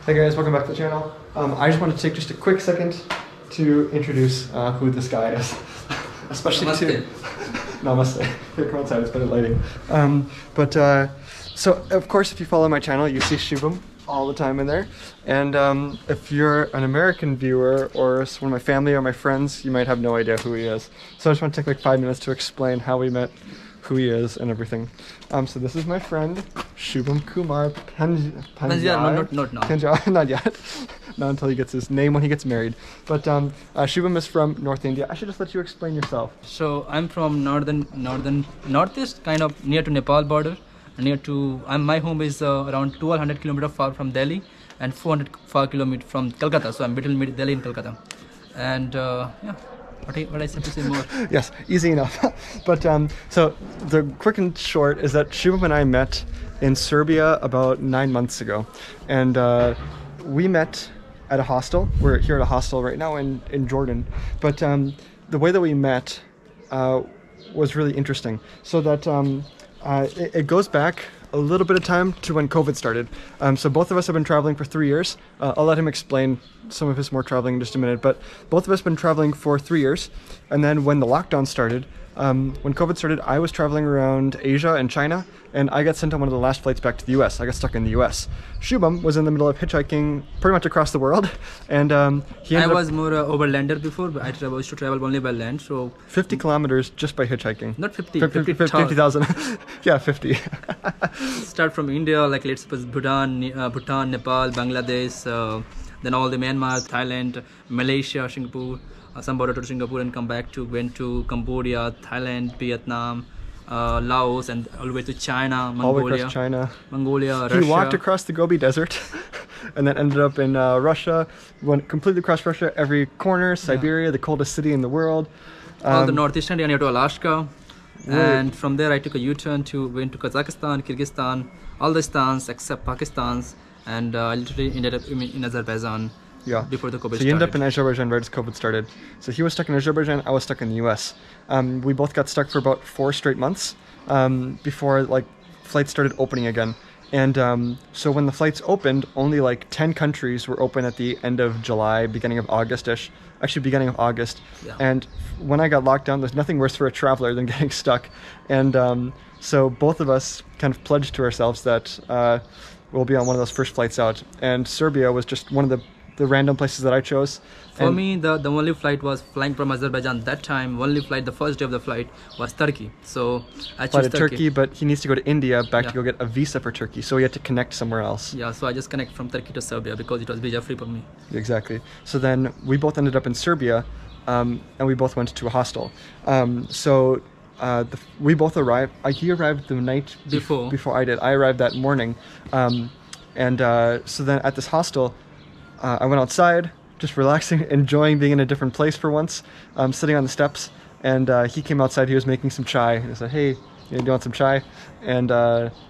Hey guys, welcome back to the channel. I just want to take just a quick second to introduce who this guy is. Especially to... Namaste. Here, come outside, it's better lighting. So of course if you follow my channel, you see Shubham all the time in there. And if you're an American viewer or one of my family or my friends, you might have no idea who he is. So I just want to take like 5 minutes to explain how we met, who he is, and everything. So this is my friend, Shubham Kumar Panjai. Not now. Panjai, not yet. Not until he gets his name when he gets married. But Shubham is from North India. I should just let you explain yourself. So I'm from northeast, kind of near to Nepal border. My home is around 1200 kilometers far from Delhi and 400 kilometers from Calcutta. So I'm between Delhi and Calcutta. And yeah. What I said to say more? Yes, easy enough. But so the quick and short is that Shubham and I met in Serbia about 9 months ago, and we met at a hostel. We're here at a hostel right now in Jordan. But the way that we met was really interesting. So that it goes back a little bit of time to when COVID started. So both of us have been traveling for 3 years. I'll let him explain some of his more traveling in just a minute, but both of us have been traveling for 3 years. And then when the lockdown started, when COVID started, I was traveling around Asia and China, and I got sent on one of the last flights back to the US. I got stuck in the US. Shubham was in the middle of hitchhiking pretty much across the world, and I was more overlander before, but I used to travel only by land, so... 50 kilometers just by hitchhiking. Not 50, 50,000. Yeah, 50. Start from India, like let's suppose Bhutan, Nepal, Bangladesh, then all the Myanmar, Thailand, Malaysia, Singapore, some border to Singapore, and went to Cambodia, Thailand, Vietnam, Laos, and all the way to China, Mongolia. All across China. Mongolia, Russia. He walked across the Gobi Desert and then ended up in Russia, went completely across Russia, every corner, Siberia, the coldest city in the world. All the northeast India near to Alaska. And from there I took a U-turn went to Kazakhstan, Kyrgyzstan, all the stans except Pakistan's, and I literally ended up in Azerbaijan. Yeah. Before the COVID started. So you ended up in Azerbaijan right as COVID started. So he was stuck in Azerbaijan, I was stuck in the US. We both got stuck for about 4 straight months before like flights started opening again. And so when the flights opened, only like 10 countries were open at the end of July, beginning of August-ish. Actually, beginning of August. Yeah. And when I got locked down, there's nothing worse for a traveler than getting stuck. And so both of us kind of pledged to ourselves that we'll be on one of those first flights out. And Serbia was just one of the random places that I chose. For me, the only flight was flying from Azerbaijan. That time, only flight, the first day of the flight was Turkey. So I chose Turkey, but he needs to go to India to go get a visa for Turkey. So he had to connect somewhere else. Yeah, so I just connect from Turkey to Serbia because it was visa free for me. Exactly. So then we both ended up in Serbia, and we both went to a hostel. We both arrived. He arrived the night before I did. I arrived that morning, so then at this hostel, I went outside, just relaxing, enjoying being in a different place for once, sitting on the steps, and he came outside. He was making some chai, and I said, hey, do you want some chai? And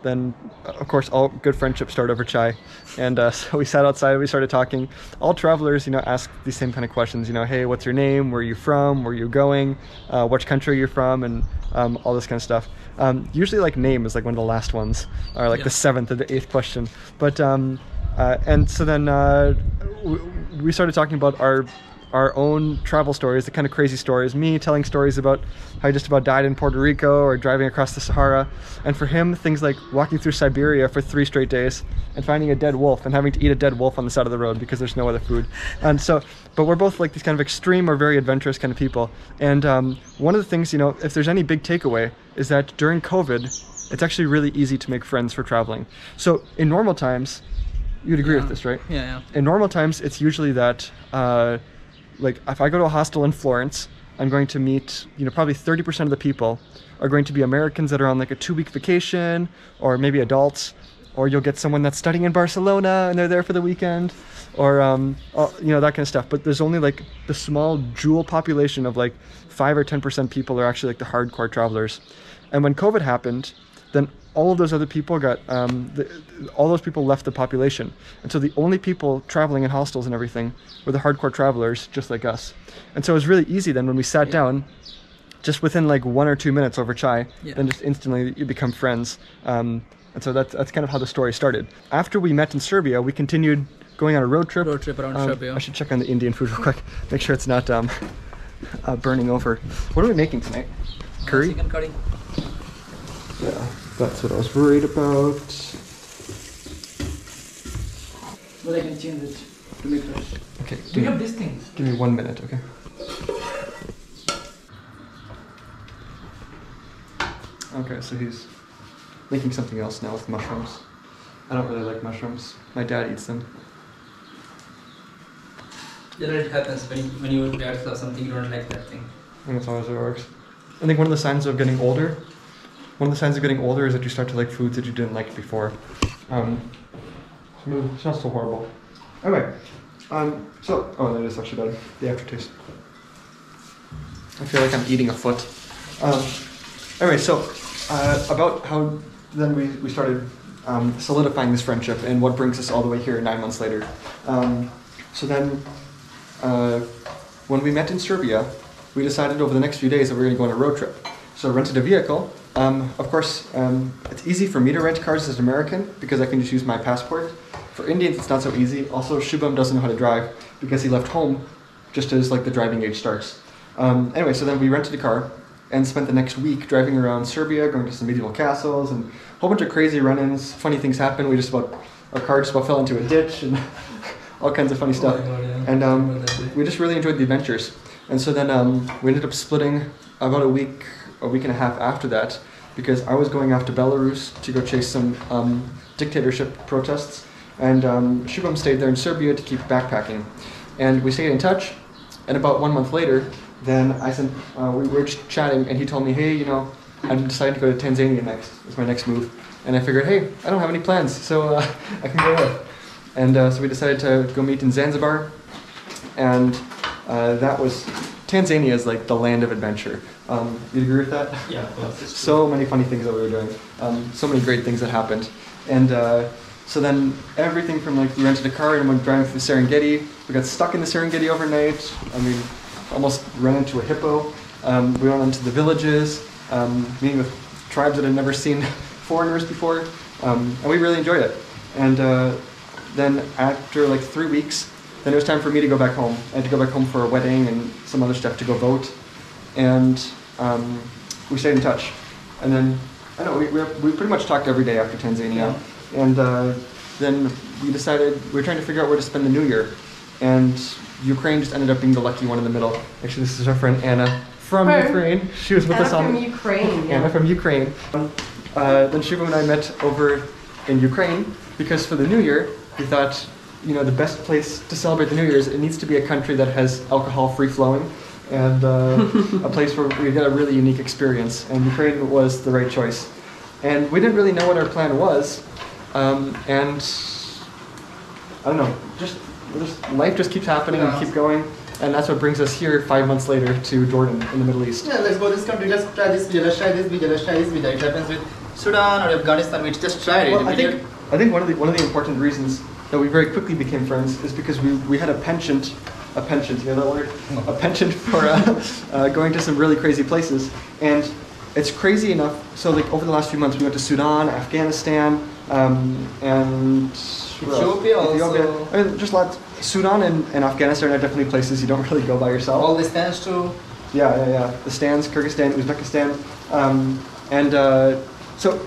then, of course, all good friendships start over chai. And so we sat outside, we started talking. All travelers, ask these same kind of questions, hey, what's your name? Where are you from? Where are you going? Which country you're from? And all this kind of stuff. Usually, like, name is like one of the last ones, or like the 7th or the 8th question. But and so then we started talking about our own travel stories, the kind of crazy stories. Me telling stories about how I just about died in Puerto Rico or driving across the Sahara. And for him, things like walking through Siberia for 3 straight days and finding a dead wolf and having to eat a dead wolf on the side of the road because there's no other food. And so, but we're both like these kind of extreme or very adventurous kind of people. And one of the things, if there's any big takeaway, is that during COVID, it's actually really easy to make friends for traveling. So in normal times, you'd agree with this, right? Yeah. In normal times, it's usually that, like, if I go to a hostel in Florence, I'm going to meet, probably 30% of the people are going to be Americans that are on like a 2-week vacation, or maybe adults, or you'll get someone that's studying in Barcelona and they're there for the weekend, or, that kind of stuff. But there's only like the small jewel population of like 5 or 10% people are actually like the hardcore travelers. And when COVID happened, then all of those other people got, all those people left the population. And so the only people traveling in hostels and everything were the hardcore travelers, just like us. And so it was really easy then when we sat down, just within like 1 or 2 minutes over chai, then just instantly you become friends. And so that's kind of how the story started. After we met in Serbia, we continued going on a road trip. Road trip around Serbia. I should check on the Indian food real quick. Make sure it's not burning over. What are we making tonight? Curry? Chicken curry. Yeah, that's what I was worried about. But I can change it to make fresh. Okay. Do you have these things? Give me 1 minute, okay? Okay, so he's making something else now with mushrooms. I don't really like mushrooms. My dad eats them. Generally it happens when you get something you don't like that thing. I think that's always how it works. I think one of the signs of getting older, is that you start to like foods that you didn't like before. It smells so horrible. Anyway, oh, that is actually bad. The aftertaste. I feel like I'm eating a foot. Anyway, so about how then we started solidifying this friendship and what brings us all the way here 9 months later. So then, when we met in Serbia, we decided over the next few days that we were going to go on a road trip. So rented a vehicle. Of course, it's easy for me to rent cars as an American because I can just use my passport. For Indians, it's not so easy. Also, Shubham doesn't know how to drive because he left home just as like the driving age starts. Anyway, so then we rented a car and spent the next week driving around Serbia, going to some medieval castles and a whole bunch of crazy run-ins. Funny things happened. Our car just about fell into a ditch and all kinds of funny stuff. Oh my God, yeah. And we just really enjoyed the adventures. And so then we ended up splitting about a week and a half after that because I was going off to Belarus to go chase some dictatorship protests. And Shubham stayed there in Serbia to keep backpacking. And we stayed in touch. And about 1 month later, then we were just chatting and he told me, hey, you know, I'm deciding to go to Tanzania next. It's my next move. And I figured, hey, I don't have any plans, so I can go with. And so we decided to go meet in Zanzibar. And Tanzania is like the land of adventure. You agree with that? Yeah. So many funny things that we were doing. So many great things that happened. And so then everything from like we rented a car and went driving through the Serengeti. We got stuck in the Serengeti overnight. I mean, almost ran into a hippo. We went into the villages, meeting with tribes that had never seen foreigners before. And we really enjoyed it. And then after like 3 weeks, then it was time for me to go back home. I had to go back home for a wedding and some other stuff to go vote. And we stayed in touch. And then, I know, we pretty much talked every day after Tanzania. Yeah. And then we decided, we were trying to figure out where to spend the New Year. And Ukraine just ended up being the lucky one in the middle. Actually, this is our friend Anna from Ukraine. She was with us on... Anna from Ukraine. Anna from Ukraine. Then Shubham and I met over in Ukraine because for the New Year, we thought, you know, the best place to celebrate the New Year's, it needs to be a country that has alcohol free flowing and a place where we get a really unique experience. And Ukraine was the right choice. And we didn't really know what our plan was. And I don't know, just life just keeps happening and keep going. And that's what brings us here 5 months later to Jordan in the Middle East. Yeah, let's go this country, let's try this video, let's try this video, let's try this video. It happens with Sudan or Afghanistan, we just tried it. Well, I think one of the important reasons that we very quickly became friends is because we had a penchant, you know that word? A penchant for going to some really crazy places. And it's crazy enough, so like over the last few months we went to Sudan, Afghanistan, and Ethiopia also. I mean, just lots. Sudan and Afghanistan are definitely places you don't really go by yourself. All the stands too. Yeah. The stands, Kyrgyzstan, Uzbekistan. So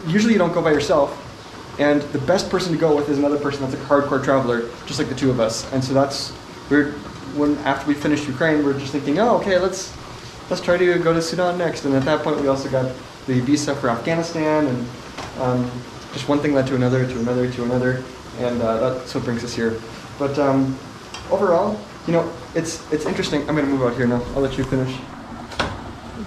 usually you don't go by yourself. And the best person to go with is another person that's a hardcore traveler, just like the two of us. And so after we finished Ukraine, we're just thinking, oh, okay, let's try to go to Sudan next. And at that point, we also got the visa for Afghanistan, and just one thing led to another, and that's what brings us here. But overall, you know, it's interesting. I'm gonna move out here now. I'll let you finish.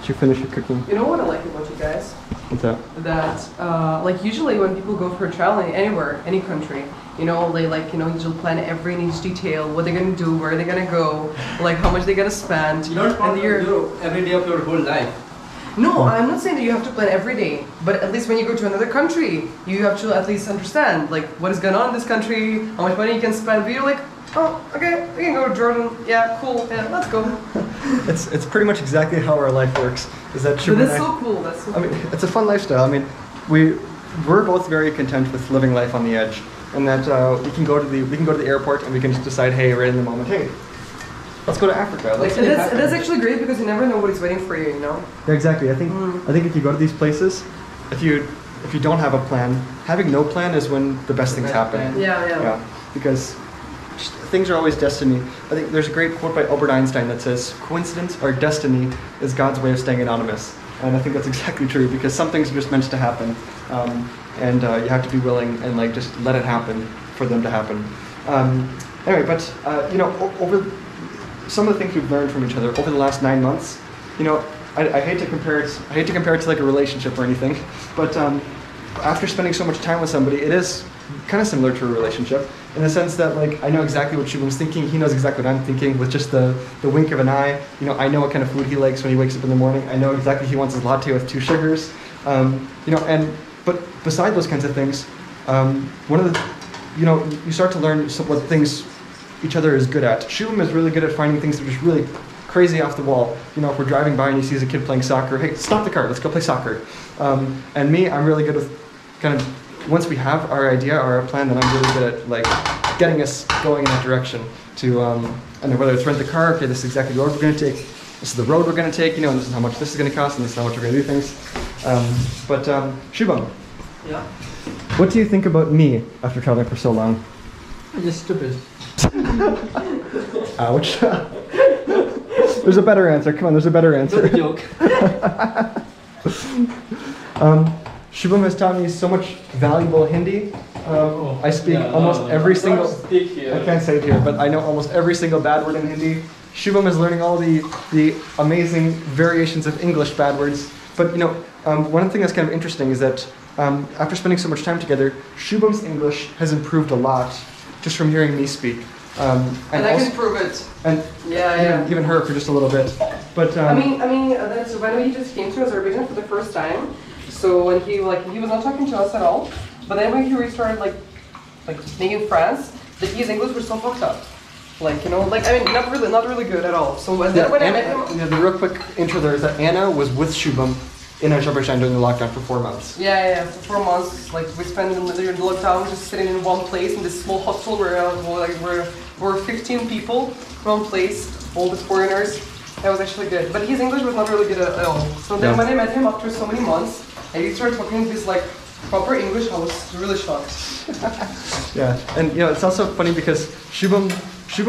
You finish your cooking. You know what I like about you guys? What's that? That, like, usually when people go for traveling anywhere, any country, you know, they usually plan every in each detail, what they're gonna do, where they're gonna go, like how much they're gonna spend. You don't plan every day of your whole life. No, I'm not saying that you have to plan every day, but at least when you go to another country, you have to at least understand, like, what is going on in this country, how much money you can spend, but you're like, oh, okay, we can go to Jordan, yeah, cool, yeah, let's go. It's pretty much exactly how our life works. Is that true? But that's so cool, that's so cool. I mean, it's a fun lifestyle. I mean, we're both very content with living life on the edge. and that we can go to the airport and we can just decide, hey, right in the moment, hey, let's go to Africa. Let's that's actually great because you never know what is waiting for you, you know? Yeah, exactly. I think if you go to these places, if you don't have a plan, having no plan is when the best things happen. Yeah. Because things are always destiny. I think there's a great quote by Albert Einstein that says, coincidence or destiny is God's way of staying anonymous. And I think that's exactly true because some things are just meant to happen. And you have to be willing and like just let it happen for them to happen. Anyway, but you know, over some of the things we've learned from each other over the last 9 months, you know, I hate to compare it. I hate to compare it to like a relationship or anything, but after spending so much time with somebody, it is kind of similar to a relationship in the sense that like I know exactly what Shubham's thinking. He knows exactly what I'm thinking with just the wink of an eye. You know, I know what kind of food he likes when he wakes up in the morning. I know exactly he wants his latte with 2 sugars. You know, but beside those kinds of things, one of the, you know, you start to learn what things each other is good at. Shubham is really good at finding things that are just really crazy off the wall. You know, if we're driving by and he sees a kid playing soccer, hey, stop the car, let's go play soccer. And me, I'm really good with kind of, once we have our idea or our plan, then I'm really good at like getting us going in that direction to, and whether it's rent the car, okay, this is exactly the road we're going to take, this is the road we're going to take, you know, and this is how much this is going to cost, and this is how much we're going to do things. But Shubham, Yeah. what do you think about me after traveling for so long? You're stupid. Ouch. There's a better answer. Come on, there's a better answer. Good joke. Shubham has taught me so much valuable Hindi. I speak almost every single. I can't say it here, but I know almost every single bad word in Hindi. Shubham is learning all the amazing variations of English bad words. But you know, one thing that's kind of interesting is that after spending so much time together, Shubham's English has improved a lot just from hearing me speak. And I can prove it. And even her for just a little bit. But I mean, that's when he just came to Azerbaijan for the first time. So when he was not talking to us at all. But then when he restarted like making friends, his English was so fucked up. Like, you know, like, I mean, not really good at all. So when I met him... Yeah, the real quick intro there is that Anna was with Shubham in Azerbaijan during the lockdown for 4 months. Yeah, for 4 months. Like, we spent in the lockdown just sitting in one place in this small hostel where we're 15 people, one place, all the foreigners. That was actually good. But his English was not really good at all. So then when I met him after so many months, and he started talking this like proper English, I was really shocked. Yeah, and you know, it's also funny because Shubham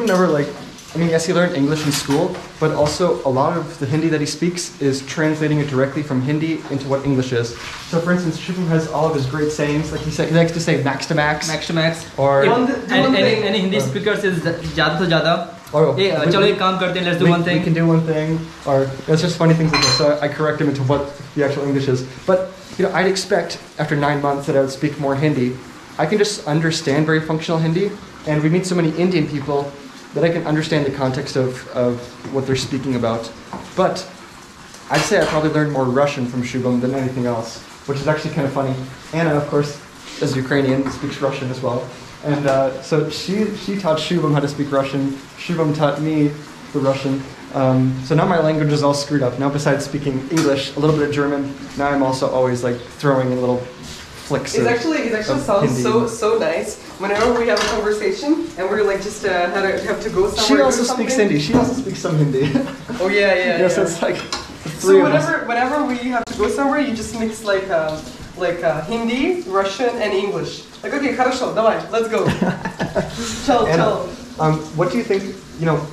never like, I mean, yes, he learned English in school, but also a lot of the Hindi that he speaks is translating it directly from Hindi into what English is. So for instance, Shubham has all of his great sayings, like he likes to say max to max. Max to max. Or any Hindi speaker says jada to jada. Chalo ek kaam karte hain, let's do one thing. We can do one thing. Or it's just funny things like this. So I correct him into what the actual English is. But you know, I'd expect after 9 months that I would speak more Hindi. I can just understand very functional Hindi, and we meet so many Indian people that I can understand the context of what they're speaking about. But I'd say I probably learned more Russian from Shubham than anything else, which is actually kind of funny. Anna, of course, is Ukrainian, speaks Russian as well. And so she taught Shubham how to speak Russian. Shubham taught me the Russian. So now my language is all screwed up. Now besides speaking English, a little bit of German, now I'm also always like throwing in little flicks It actually sounds so nice whenever we have a conversation and we're like just have to go somewhere. She also speaks Hindi. She also speaks some Hindi. Oh yeah. Yes, it's like so whenever we have to go somewhere, you just mix like Hindi, Russian, and English. Like, okay, хорошо, давай, let's go. Ciao. What do you think? You know,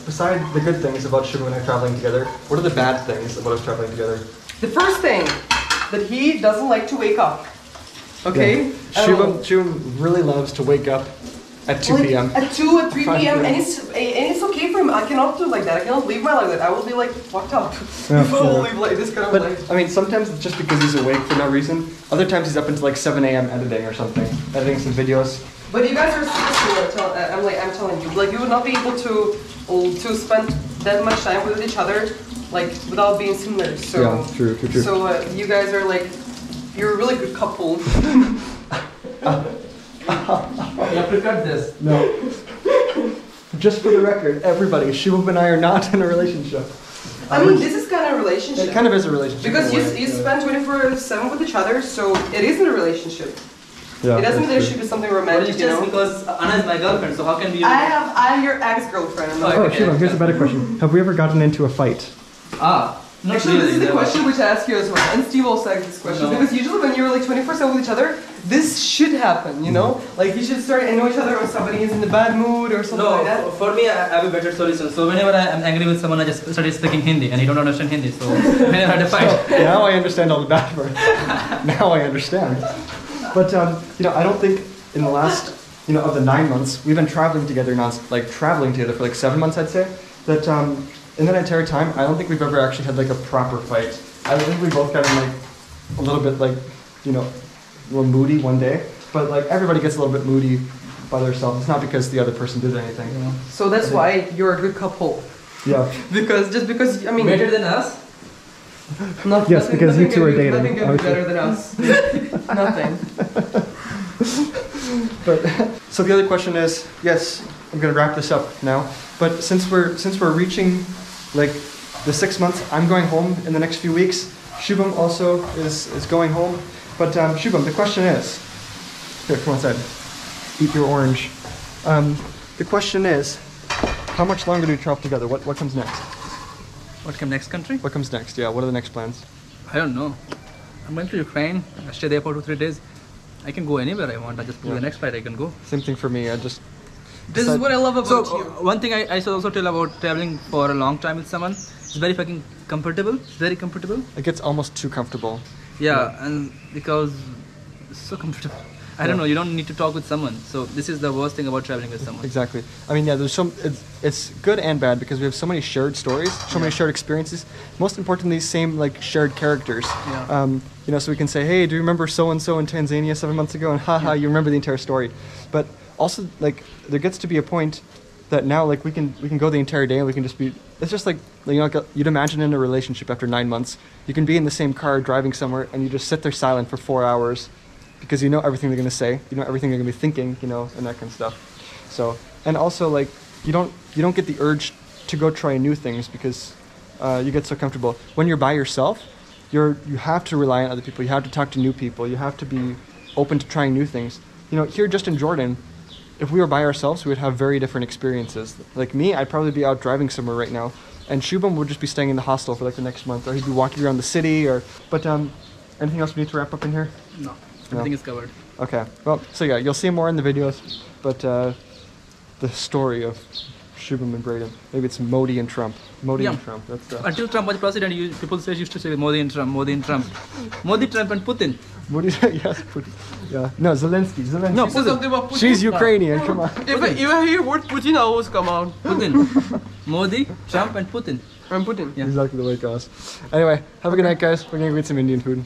beside the good things about Shubham and I traveling together, what are the bad things about us traveling together? The first thing, that he doesn't like to wake up. Okay? Yeah. Shubham really loves to wake up at 2 p.m. At 2 or 3 p.m. and it's okay for him. I cannot do like that. I cannot live my life like that. I will be like fucked up. Yeah, I will live like this kind of life. I mean, sometimes it's just because he's awake for no reason. Other times he's up until like 7 a.m. editing or something, editing some videos. But you guys are super. I'm telling you, like you would not be able to spend that much time with each other, like without being similar. So yeah, true. So you guys are like, you're a really good couple. You have to cut this. No. Just for the record, everybody, Shubham and I are not in a relationship. I mean, this is kind of a relationship. It kind of is a relationship. Because you spend 24/7 with each other, so it isn't a relationship. Yeah, it doesn't mean that's there true. should be something But romantic, it's you just know. because Anna is my girlfriend, so how can we? I'm your ex-girlfriend. I'm not Oh, okay. Shubham, here's a better question. Have we ever gotten into a fight? Not Actually, this is the really. question which I ask you as well, and Steve also asks this question, No. because usually when you're like 24/7 with each other, this should happen, you know? Like you should start to know each other when somebody is in a bad mood or something like that. No, for me, I have a better solution. So whenever I am angry with someone, I just started speaking Hindi, and he don't understand Hindi. So whenever I had a fight, Now I understand all the bad words. Now I understand. But you know, I don't think in the last, you know, of the 9 months we've been traveling together, traveling together for like 7 months, I'd say. That in that entire time, I don't think we've ever actually had like a proper fight. I think we both got in like a little bit like, you know, a little moody one day. But like everybody gets a little bit moody by themselves. It's not because the other person did anything. So that's why you're a good couple. Yeah. Because I mean, better than us. Yes, because you two are dating, Nothing could be obviously. better than us. Nothing. But so the other question is, yes, I'm gonna wrap this up now. But since we're reaching like the 6 months, I'm going home in the next few weeks. Shubham also is going home. But Shubham, the question is, here, come inside, eat your orange. The question is, how much longer do we travel together? What comes next? What comes next country? What comes next? Yeah, what are the next plans? I don't know. I'm going to Ukraine. I stay there for 2-3 days. I can go anywhere I want. I just book the next flight. I can go. Same thing for me. I just This is what I love about So you. one thing I should also tell about traveling for a long time with someone. It's very fucking comfortable. It's very comfortable. it gets almost too comfortable. Yeah, and because it's so comfortable. I don't know. You don't need to talk with someone. So this is the worst thing about traveling with someone. Exactly. I mean, yeah, there's it's good and bad because we have so many shared stories, so many shared experiences. Most importantly, same like shared characters. Yeah. You know, so we can say, hey, do you remember so and so in Tanzania 7 months ago? And haha, you remember the entire story. But also, like, there gets to be a point that now, like, we can go the entire day and we can just be. It's just like, you know, like you'd imagine in a relationship after 9 months, you can be in the same car driving somewhere and you just sit there silent for 4 hours. Because you know everything they're gonna say, you know everything they're gonna be thinking, you know, and that kind of stuff. So, and also like you don't get the urge to go try new things because you get so comfortable. When you're by yourself, you have to rely on other people. You have to talk to new people. You have to be open to trying new things. You know, here just in Jordan, if we were by ourselves, we would have very different experiences. Like me, I'd probably be out driving somewhere right now, and Shubham would just be staying in the hostel for like the next month, or he'd be walking around the city. But anything else we need to wrap up in here? No, everything is covered. Okay. Well, so yeah, you'll see more in the videos, but the story of Shubham and Braden. Maybe it's Modi and Trump. Modi and Trump. That's Until Trump was president, people used to say Modi and Trump, Modi and Trump. Modi, Trump and Putin. Modi. Yes. Putin. Yeah. No, Zelensky. Zelensky. No, You said something about Putin. She's Ukrainian. Come on. If I hear word Putin, I always come out. Putin. Modi, Trump and Putin. I'm Putin. Yeah. Exactly the way it goes. Anyway, have a good night, guys. We're gonna go eat some Indian food.